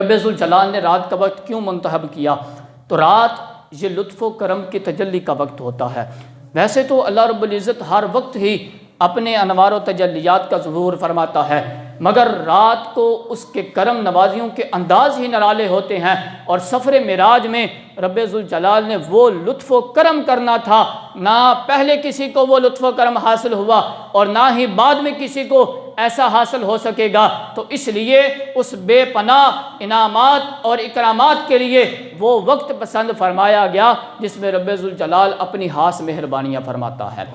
رب ذوالجلال نے رات کا وقت کیوں منتخب کیا؟ تو رات یہ لطف و کرم کی تجلی کا وقت ہوتا ہے۔ ویسے تو اللہ رب العزت ہر وقت ہی اپنے انوار و تجلیات کا ظہور فرماتا ہے، مگر رات کو اس کے کرم نوازیوں کے انداز ہی نرالے ہوتے ہیں، اور سفر معراج میں رب ذوالجلال نے وہ لطف و کرم کرنا تھا، نہ پہلے کسی کو وہ لطف و کرم حاصل ہوا اور نہ ہی بعد میں کسی کو ایسا حاصل ہو سکے گا، تو اس لیے اس بے پناہ انعامات اور اکرامات کے لیے وہ وقت پسند فرمایا گیا جس میں رب ذوالجلال اپنی خاص مہربانیاں فرماتا ہے۔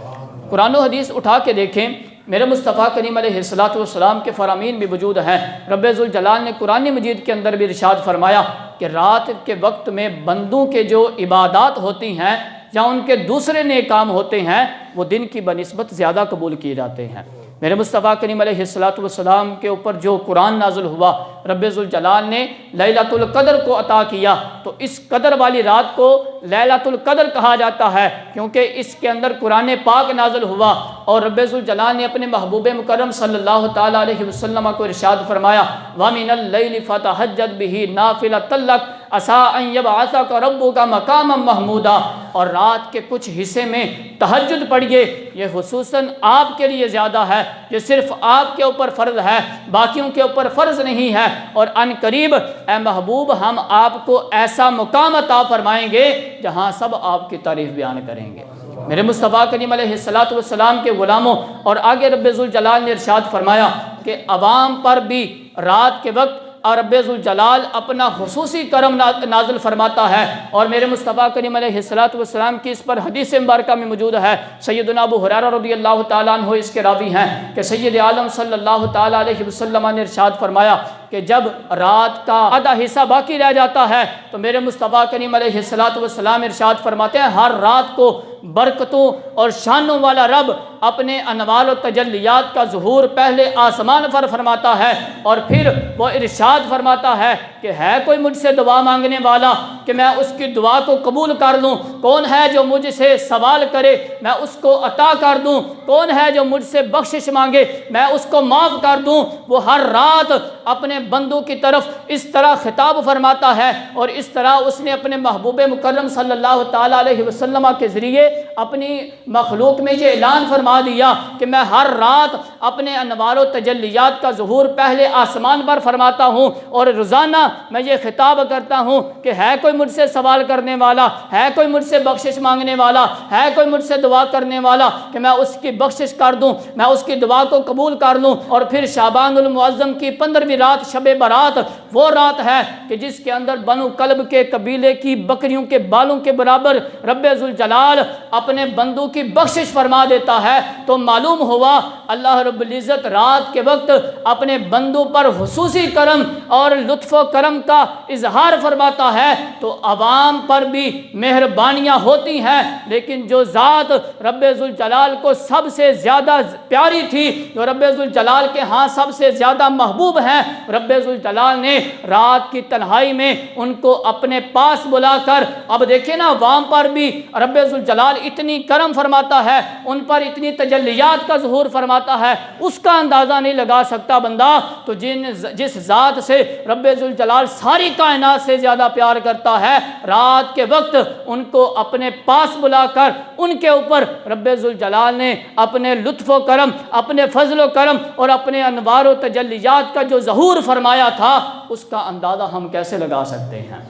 قرآن و حدیث اٹھا کے دیکھیں، میرے مصطفیٰ کریم علیہ السلام کے فرامین بھی موجود ہیں۔ رب ذوالجلال نے قرآن مجید کے اندر بھی ارشاد فرمایا کہ رات کے وقت میں بندوں کے جو عبادات ہوتی ہیں یا ان کے دوسرے نیک کام ہوتے ہیں وہ دن کی بنسبت زیادہ قبول کیے جاتے ہیں۔ میرے مصطفیٰ کریم علیہ السلام کے اوپر جو قرآن نازل ہوا، رب ذوالجلال نے لیلۃ القدر کو عطا کیا، تو اس قدر والی رات کو لیلۃ القدر کہا جاتا ہے کیونکہ اس کے اندر قرآن پاک نازل ہوا، اور رب ذوالجلال نے اپنے محبوب مکرم صلی اللہ تعالیٰ علیہ وسلم کو ارشاد فرمایا وَمِنَ اللَّيْلِ فَتَہَجَّدْ بِهِ نَافِلَةً لَكَ عَسَىٰ أَن يَبْعَثَكَ رَبُّكَ مَقَامًا مَحْمُودًا، اور رات کے کچھ حصے میں تہجد پڑھیے، یہ خصوصاً آپ کے لیے زیادہ ہے، یہ صرف آپ کے اوپر فرض ہے، باقیوں کے اوپر فرض نہیں ہے، اور ان قریب اے محبوب ہم آپ کو ایسا مقام عطا فرمائیں گے جہاں سب آپ کی تعریف بیان کریں گے۔ میرے مصطفیٰ کریم علیہ السلام کے غلاموں، اور آگے رب ذوالجلال نے ارشاد فرمایا کہ عوام پر بھی رات کے وقت اور رب ذوالجلال اپنا خصوصی کرم نازل فرماتا ہے، اور میرے مصطفیٰ کریم علیہ السلام کی اس پر حدیث مبارکہ میں موجود ہے۔ سیدنا ابو ہریرہ رضی اللہ تعالیٰ عنہ اس کے راوی ہیں کہ سید عالم صلی اللہ تعالیٰ علیہ وسلم نے ارشاد فرمایا کہ جب رات کا آدھا حصہ باقی رہ جاتا ہے تو میرے مصطفیٰ کریم علیہ السلام ارشاد فرماتے ہیں ہر رات کو برکتوں اور شانوں والا رب اپنے انوار و تجلیات کا ظہور پہلے آسمان پر فرماتا ہے، اور پھر وہ ارشاد فرماتا ہے کہ ہے کوئی مجھ سے دعا مانگنے والا کہ میں اس کی دعا کو قبول کر لوں، کون ہے جو مجھ سے سوال کرے میں اس کو عطا کر دوں، کون ہے جو مجھ سے بخشش مانگے میں اس کو معاف کر دوں۔ وہ ہر رات اپنے بندوں کی طرف اس طرح خطاب فرماتا ہے، اور اس طرح اس نے اپنے محبوب مکرم صلی اللہ تعالیٰ علیہ وسلم کے ذریعے اپنی مخلوق میں یہ اعلان فرما دیا کہ میں ہر رات اپنے انوار و تجلیات کا ظہور پہلے آسمان پر فرماتا ہوں، اور روزانہ میں یہ خطاب کرتا ہوں کہ ہے کوئی مجھ سے سوال کرنے والا، ہے کوئی مجھ سے بخشش مانگنے والا، ہے کوئی مجھ سے دعا کرنے والا کہ میں اس کی بخشش کر دوں، میں اس کی دعا کو قبول کر لوں۔ اور پھر شعبان المعظم کی 15ویں رات شب برات وہ رات ہے کہ جس کے اندر بنو کلب کے قبیلے کی بکریوں کے بالوں کے برابر رب ذوالجلال اپنے بندوں کی بخشش فرما دیتا ہے۔ تو معلوم ہوا اللہ رب العزت رات کے وقت اپنے بندوں پر خصوصی کرم اور لطف و کرم کا اظہار فرماتا ہے، تو عوام پر بھی مہربانیاں ہوتی ہیں، لیکن جو ذات رب ذوالجلال کو سب سے زیادہ پیاری تھی، جو رب ذوالجلال کے ہاں سب سے زیادہ محبوب ہیں، رب ذوالجلال نے رات کی تنہائی میں ان کو اپنے پاس بلا کر، اب دیکھیں نا عوام پر بھی رب ذوالجلال اتنی کرم فرماتا ہے، ان پر اتنی تجلیات کا ظہور فرماتا ہے، اس کا اندازہ نہیں لگا سکتا بندہ۔ تو جس ذات سے رب ذوالجلال ساری کائنات سے زیادہ پیار کرتا ہے، رات کے وقت ان کو اپنے پاس بلا کر ان کے اوپر رب ذوالجلال نے اپنے لطف و کرم، اپنے فضل و کرم اور اپنے انوار و تجلیات کا جو ظہور فرمایا تھا، اس کا اندازہ ہم کیسے لگا سکتے ہیں؟